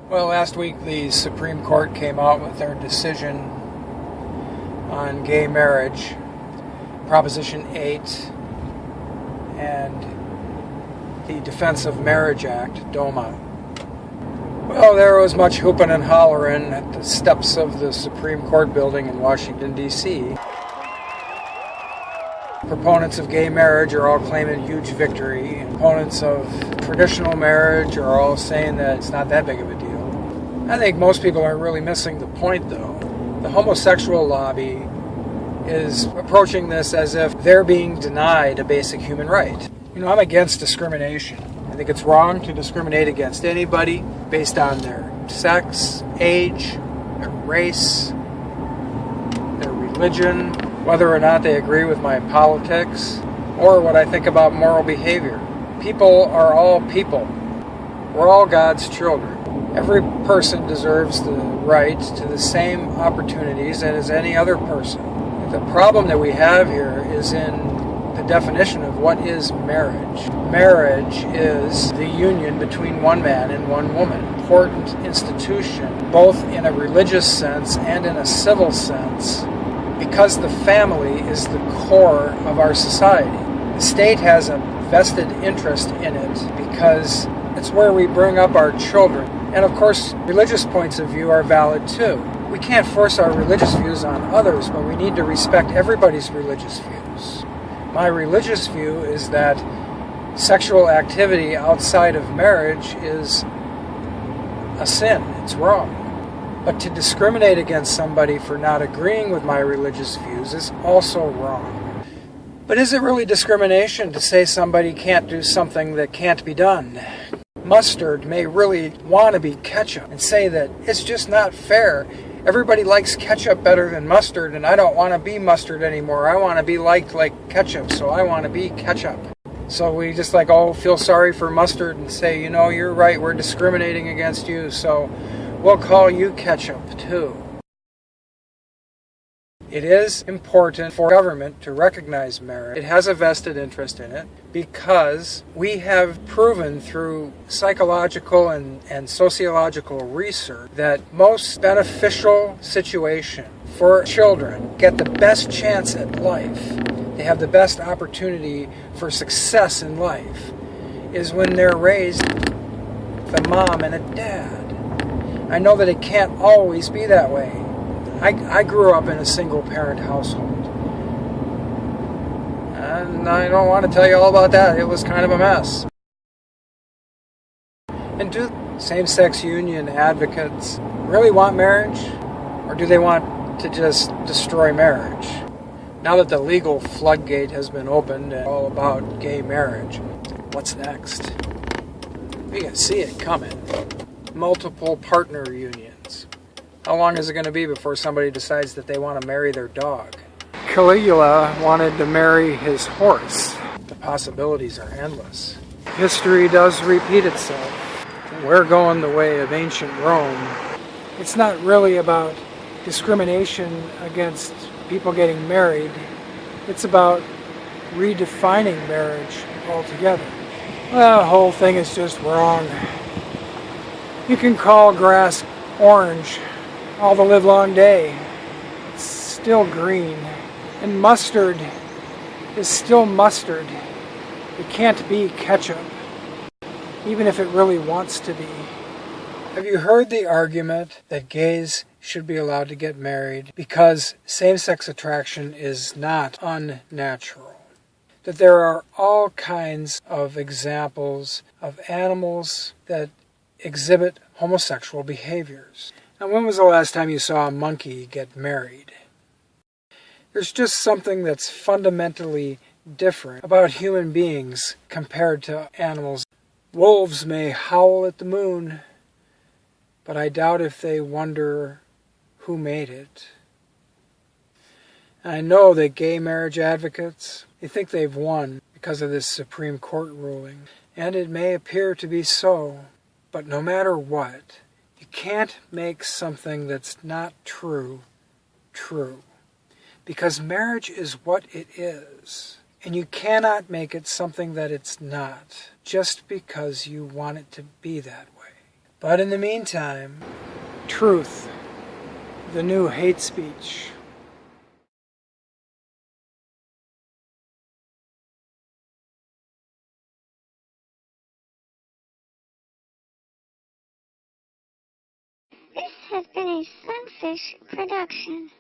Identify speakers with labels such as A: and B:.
A: Well, last week the Supreme Court came out with their decision on gay marriage, Proposition 8, and the Defense of Marriage Act, DOMA. Well, there was much hooping and hollering at the steps of the Supreme Court building in Washington, D.C. Proponents of gay marriage are all claiming a huge victory. Opponents of traditional marriage are all saying that it's not that big of a deal. I think most people are really missing the point, though. The homosexual lobby is approaching this as if they're being denied a basic human right. You know, I'm against discrimination. I think it's wrong to discriminate against anybody based on their sex, age, their race, their religion, whether or not they agree with my politics, or what I think about moral behavior. People are all people. We're all God's children. Every person deserves the right to the same opportunities as any other person. The problem that we have here is in the definition of what is marriage. Marriage is the union between one man and one woman. Important institution, both in a religious sense and in a civil sense, because the family is the core of our society. The state has a vested interest in it because it's where we bring up our children. And of course, religious points of view are valid too. We can't force our religious views on others, but we need to respect everybody's religious views. My religious view is that sexual activity outside of marriage is a sin. It's wrong. But to discriminate against somebody for not agreeing with my religious views is also wrong. But is it really discrimination to say somebody can't do something that can't be done? Mustard may really want to be ketchup and say that it's just not fair. Everybody likes ketchup better than mustard, and I don't want to be mustard anymore. I want to be liked like ketchup, so I want to be ketchup. So we just feel sorry for mustard and say, you know, you're right, we're discriminating against you, so we'll call you ketchup too. It is important for government to recognize marriage. It has a vested interest in it because we have proven through psychological and sociological research that most beneficial situation for children get the best chance at life. They have the best opportunity for success in life is when they're raised with a mom and a dad. I know that it can't always be that way. I grew up in a single-parent household. And I don't want to tell you all about that. It was kind of a mess. And do same-sex union advocates really want marriage? Or do they want to just destroy marriage? Now that the legal floodgate has been opened and all about gay marriage, what's next? We can see it coming. Multiple partner unions. How long is it going to be before somebody decides that they want to marry their dog? Caligula wanted to marry his horse. The possibilities are endless. History does repeat itself. We're going the way of ancient Rome. It's not really about discrimination against people getting married. It's about redefining marriage altogether. Well, the whole thing is just wrong. You can call grass orange all the livelong day. It's still green. And mustard is still mustard. It can't be ketchup, even if it really wants to be. Have you heard the argument that gays should be allowed to get married because same-sex attraction is not unnatural? That there are all kinds of examples of animals that exhibit homosexual behaviors. Now, when was the last time you saw a monkey get married? There's just something that's fundamentally different about human beings compared to animals. Wolves may howl at the moon, but I doubt if they wonder who made it. I know that gay marriage advocates, they think they've won because of this Supreme Court ruling, and it may appear to be so, but no matter what, you can't make something that's not true, true. Because marriage is what it is. And you cannot make it something that it's not, just because you want it to be that way. But in the meantime, truth, the new hate speech.
B: This has been a Sunfish production.